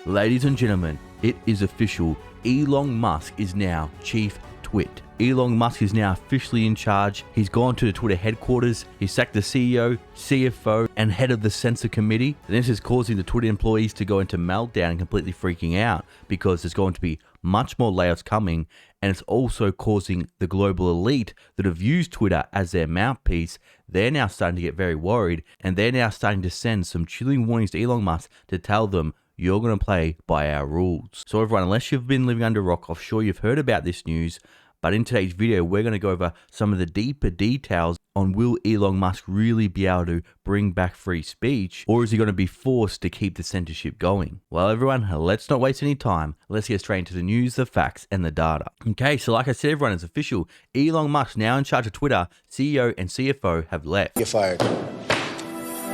Ladies and gentlemen, it is official. Elon Musk is now Chief Twit. Elon Musk is now officially in charge. He's gone to the Twitter headquarters. He sacked the CEO, CFO, and head of the censor committee. And this is causing the Twitter employees to go into meltdown and completely freaking out because there's going to be much more layoffs coming. And it's also causing the global elite that have used Twitter as their mouthpiece. They're now starting to get very worried, and they're now starting to send some chilling warnings to Elon Musk to tell them, you're going to play by our rules. So everyone, unless you've been living under a rock, I'm sure you've heard about this news. But in today's video, we're going to go over some of the deeper details on will Elon Musk really be able to bring back free speech, or is he going to be forced to keep the censorship going? Well, everyone, let's not waste any time. Let's get straight into the news, the facts, and the data. Okay, so like I said, everyone, it's official. Elon Musk, now in charge of Twitter, CEO and CFO have left. You're fired.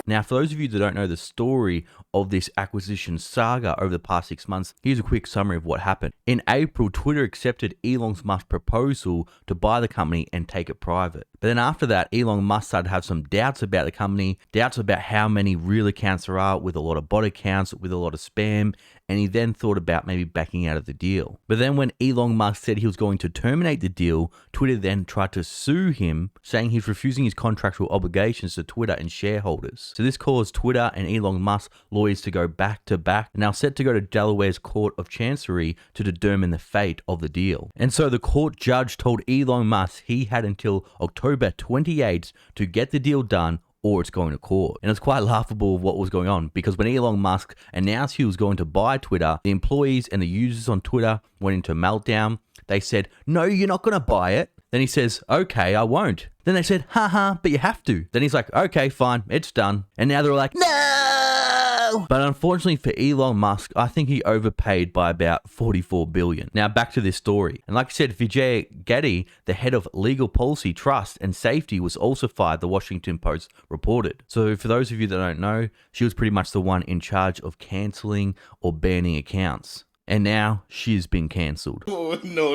Now, for those of you that don't know the story of this acquisition saga over the past 6 months, here's a quick summary of what happened. In April, Twitter accepted Elon Musk's proposal to buy the company and take it private. But then after that, Elon Musk started to have some doubts about the company, doubts about how many real accounts there are, with a lot of bot accounts, with a lot of spam, and he then thought about maybe backing out of the deal. But then when Elon Musk said he was going to terminate the deal, Twitter then tried to sue him, saying he's refusing his contractual obligations to Twitter and shareholders. So this caused Twitter and Elon Musk lawyers to go back to back, now set to go to Delaware's Court of Chancery to determine the fate of the deal. And so the court judge told Elon Musk he had until October 28th to get the deal done, or it's going to court. And it's quite laughable what was going on, because when Elon Musk announced he was going to buy Twitter, the employees and the users on Twitter went into meltdown. They said, no, you're not going to buy it. Then he says, okay, I won't. Then they said, haha, but you have to. Then he's like, okay, fine, it's done. And now they're like, no! But unfortunately for Elon Musk, I think he overpaid by about 44 billion. Now back to this story. And like I said, Vijay Gadde, the head of legal policy, trust and safety, was also fired, the Washington Post reported. So for those of you that don't know, she was pretty much the one in charge of canceling or banning accounts. And now she's been cancelled. Oh, no.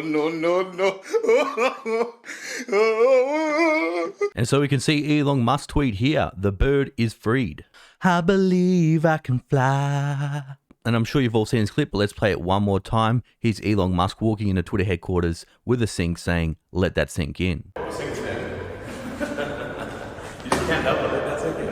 And so we can see Elon Musk tweet here, the bird is freed. I believe I can fly. And I'm sure you've all seen this clip, but let's play it one more time. Here's Elon Musk walking into Twitter headquarters with a sink saying, let that sink in. Sink's in. You just can't help it, that's okay.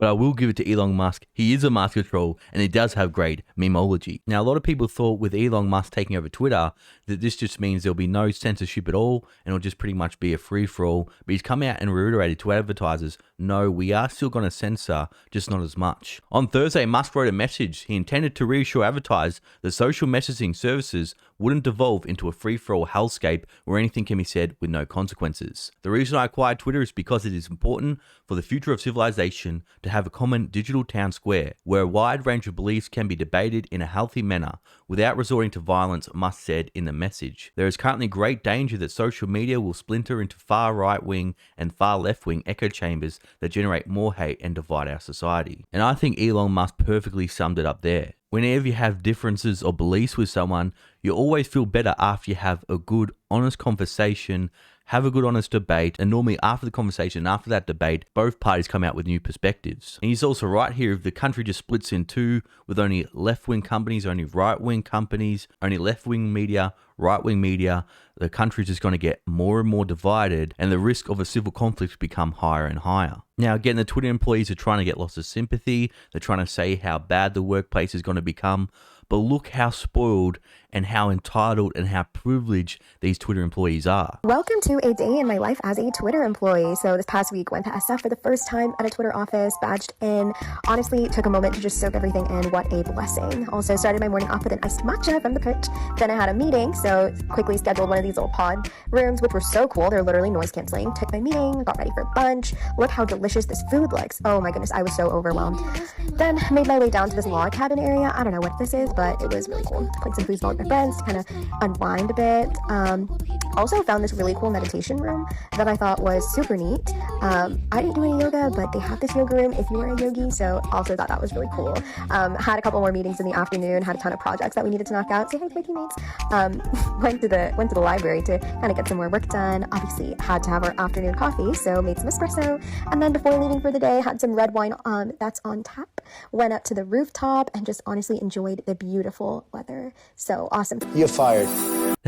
But I will give it to Elon Musk. He is a master troll, and he does have great memeology. Now, a lot of people thought with Elon Musk taking over Twitter that this just means there'll be no censorship at all, and it'll just pretty much be a free-for-all. But he's come out and reiterated to advertisers, no, we are still going to censor, just not as much. On Thursday, Musk wrote a message. He intended to reassure advertisers that social messaging services wouldn't devolve into a free-for-all hellscape where anything can be said with no consequences. The reason I acquired Twitter is because it is important for the future of civilization to have a common digital town square where a wide range of beliefs can be debated in a healthy manner without resorting to violence, Musk said in the message. There is currently great danger that social media will splinter into far right-wing and far left-wing echo chambers that generate more hate and divide our society. And I think Elon Musk perfectly summed it up there. Whenever you have differences or beliefs with someone, you always feel better after you have a good, honest conversation, have a good, honest debate, and normally after the conversation, after that debate, both parties come out with new perspectives. And he's also right here, if the country just splits in two, with only left-wing companies, only right-wing companies, only left-wing media, right-wing media, the country's just going to get more and more divided, and the risk of a civil conflict become higher and higher. Now, again, the Twitter employees are trying to get lots of sympathy. They're trying to say how bad the workplace is going to become. But look how spoiled and how entitled and how privileged these Twitter employees are. Welcome to a day in my life as a Twitter employee. So this past week went to SF for the first time at a Twitter office, badged in. Honestly, took a moment to just soak everything in. What a blessing. Also started my morning off with an iced matcha from the pitch. Then I had a meeting, so quickly scheduled one of these little pod rooms, which were so cool. They're literally noise canceling. Took my meeting, got ready for lunch. Look how delicious this food looks. Oh my goodness, I was so overwhelmed. Then made my way down to this log cabin area. I don't know what this is, but it was really cool. Played some foosball with my friends to kind of unwind a bit. Also found this really cool meditation room that I thought was super neat. I didn't do any yoga, but they have this yoga room if you are a yogi, so also thought that was really cool. Had a couple more meetings in the afternoon, had a ton of projects that we needed to knock out. Say hi to my teammates. Went to the library to kind of get some more work done. Obviously had to have our afternoon coffee, so made some espresso. And then before leaving for the day, had some red wine that's on tap. Went up to the rooftop and just honestly enjoyed the beautiful weather. So awesome. You're fired.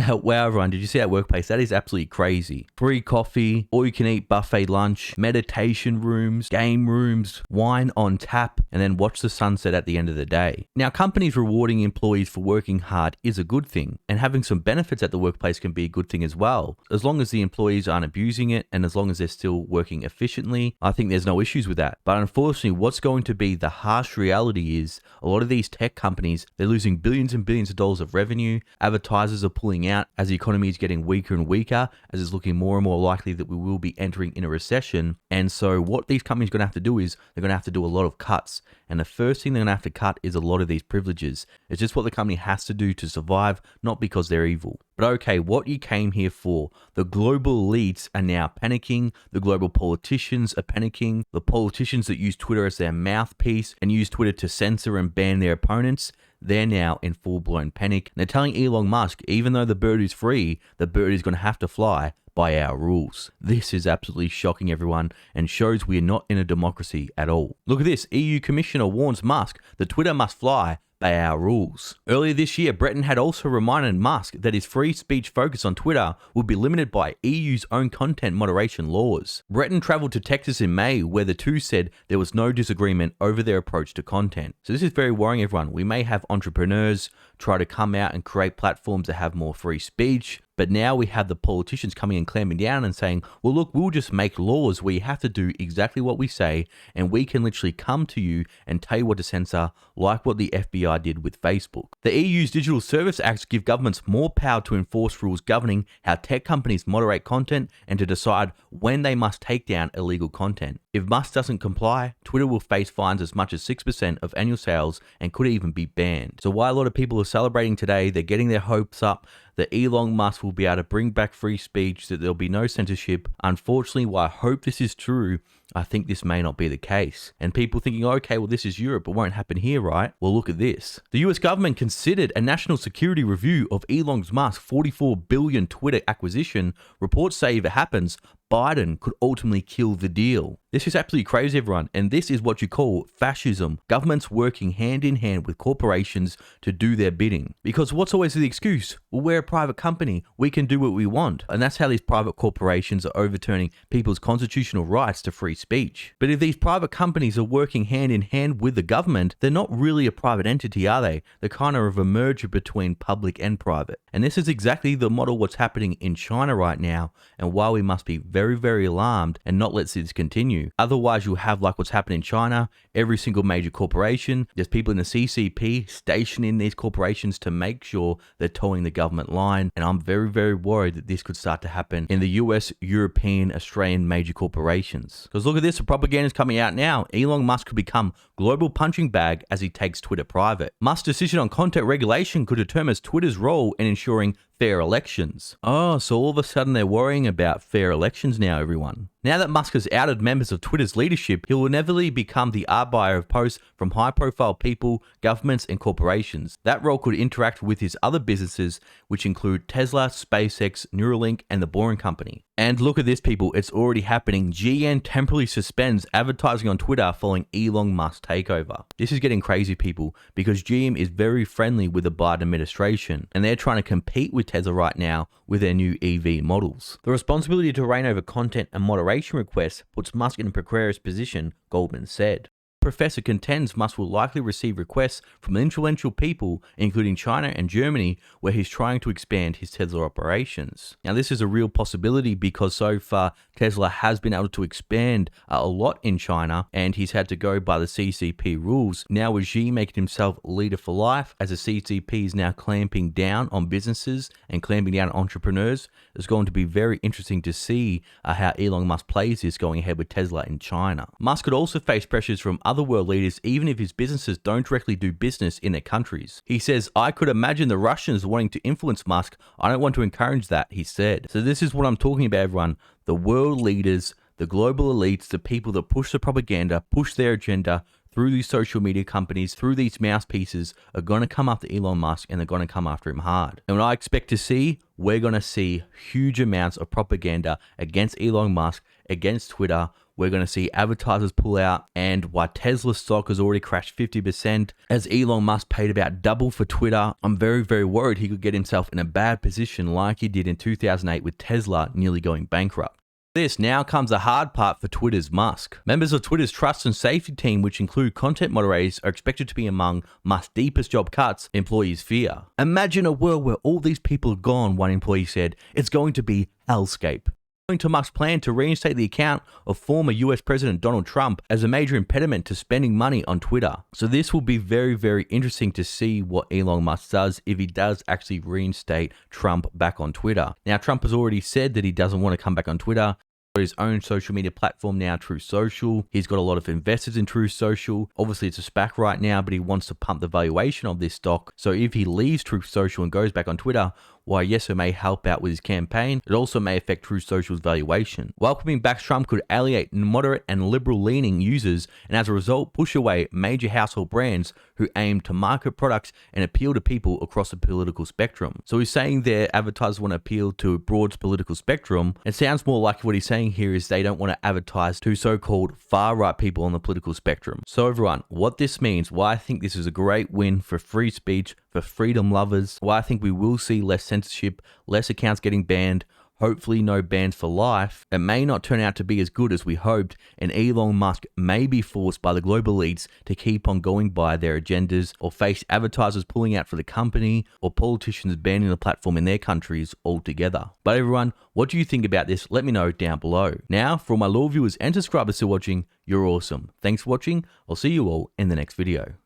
Wow, everyone, did you see that workplace? That is absolutely crazy. Free coffee, all you can eat buffet lunch, meditation rooms, game rooms, wine on tap, and then watch the sunset at the end of the day. Now, companies rewarding employees for working hard is a good thing, and having some benefits at the workplace can be a good thing as well. As long as the employees aren't abusing it, and as long as they're still working efficiently, I think there's no issues with that. But unfortunately, what's going to be the harsh reality is a lot of these tech companies, they're losing billions and billions of dollars of revenue. Advertisers are pulling out as the economy is getting weaker and weaker, as it's looking more and more likely that we will be entering in a recession. And so what these companies are going to have to do is they're going to have to do a lot of cuts. And the first thing they're going to have to cut is a lot of these privileges. It's just what the company has to do to survive, not because they're evil. But okay, what you came here for. The global elites are now panicking. The global politicians are panicking. The politicians that use Twitter as their mouthpiece and use Twitter to censor and ban their opponents, they're now in full-blown panic. They're telling Elon Musk, even though the bird is free, the bird is going to have to fly by our rules. This is absolutely shocking, everyone, and shows we are not in a democracy at all. Look at this. EU Commissioner warns Musk that Twitter must fly by our rules. Earlier this year, Breton had also reminded Musk that his free speech focus on Twitter would be limited by EU's own content moderation laws. Breton traveled to Texas in May, where the two said there was no disagreement over their approach to content. So this is very worrying, everyone. We may have entrepreneurs try to come out and create platforms that have more free speech, but now we have the politicians coming and clamping down and saying, well, look, we'll just make laws where you have to do exactly what we say, and we can literally come to you and tell you what to censor, like what the FBI did with Facebook. The EU's Digital Service Acts give governments more power to enforce rules governing how tech companies moderate content and to decide when they must take down illegal content. If Musk doesn't comply, Twitter will face fines as much as 6% of annual sales and could even be banned. So while a lot of people are celebrating today, they're getting their hopes up that Elon Musk will be able to bring back free speech, that there'll be no censorship. Unfortunately, while I hope this is true, I think this may not be the case. And people thinking, okay, well, this is Europe, it won't happen here, right? Well, look at this. The US government considered a national security review of Elon Musk's $44 billion Twitter acquisition. Reports say if it happens, Biden could ultimately kill the deal. This is absolutely crazy, everyone, and this is what you call fascism. Governments working hand in hand with corporations to do their bidding. Because what's always the excuse? Well, we're a private company. We can do what we want. And that's how these private corporations are overturning people's constitutional rights to free speech. But if these private companies are working hand in hand with the government, they're not really a private entity, are they? They're kind of a merger between public and private. And this is exactly the model what's happening in China right now. And while we must be very, very alarmed and not let this continue, otherwise you'll have like what's happened in China. Every single major corporation, there's people in the CCP stationed in these corporations to make sure they're towing the government line. And I'm very, very worried that this could start to happen in the US, European, Australian major corporations. Because look at this, the propaganda is coming out now. Elon Musk could become global punching bag as he takes Twitter private. Musk's decision on content regulation could determine Twitter's role in ensuring fair elections. Oh, so all of a sudden they're worrying about fair elections now, everyone. Now that Musk has outed members of Twitter's leadership, he will inevitably become the arbiter of posts from high-profile people, governments, and corporations. That role could interact with his other businesses, which include Tesla, SpaceX, Neuralink, and the Boring Company. And look at this, people, it's already happening. GM temporarily suspends advertising on Twitter following Elon Musk's takeover. This is getting crazy, people, because GM is very friendly with the Biden administration, and they're trying to compete with Tesla right now with their new EV models. The responsibility to reign over content and moderation requests puts Musk in a precarious position, Goldman said. Professor contends Musk will likely receive requests from influential people, including China and Germany, where he's trying to expand his Tesla operations. Now, this is a real possibility because so far Tesla has been able to expand a lot in China, and he's had to go by the CCP rules. Now with Xi making himself leader for life, as the CCP is now clamping down on businesses and clamping down on entrepreneurs, it's going to be very interesting to see how Elon Musk plays this going ahead with Tesla in China. Musk could also face pressures from other other world leaders even if his businesses don't directly do business in their countries. He says, I could imagine the Russians wanting to influence Musk. I don't want to encourage that, he said. So this is what I'm talking about, everyone. The world leaders, the global elites, the people that push the propaganda, push their agenda through these social media companies, through these mouthpieces, are going to come after Elon Musk, and they're going to come after him hard. And what I expect to see, we're going to see huge amounts of propaganda against Elon Musk, against Twitter. We're going to see advertisers pull out, and why Tesla stock has already crashed 50%, as Elon Musk paid about double for Twitter. I'm very, very worried he could get himself in a bad position like he did in 2008 with Tesla nearly going bankrupt. This now comes the hard part for Twitter's Musk. Members of Twitter's trust and safety team, which include content moderators, are expected to be among Musk's deepest job cuts employees fear. Imagine a world where all these people are gone, one employee said. It's going to be hellscape. According to Musk's plan to reinstate the account of former US President Donald Trump as a major impediment to spending money on Twitter. So this will be very, very interesting to see what Elon Musk does if he does actually reinstate Trump back on Twitter. Now, Trump has already said that he doesn't want to come back on Twitter. His own social media platform now, Truth Social. He's got a lot of investors in Truth Social. Obviously, it's a SPAC right now, but he wants to pump the valuation of this stock. So if he leaves Truth Social and goes back on Twitter, why, yes, it may help out with his campaign. It also may affect Truth Social's valuation. Welcoming back Trump could alienate moderate and liberal-leaning users, and as a result, push away major household brands who aim to market products and appeal to people across the political spectrum. So he's saying their advertisers want to appeal to a broad political spectrum. It sounds more like what he's saying here is they don't want to advertise to so-called far-right people on the political spectrum. So everyone, what this means, why I think this is a great win for free speech, for freedom lovers, why I think we will see less censorship, less accounts getting banned, hopefully no bans for life. It may not turn out to be as good as we hoped, and Elon Musk may be forced by the global elites to keep on going by their agendas, or face advertisers pulling out for the company, or politicians banning the platform in their countries altogether. But everyone, what do you think about this? Let me know down below. Now, for all my loyal viewers and subscribers still watching, you're awesome. Thanks for watching. I'll see you all in the next video.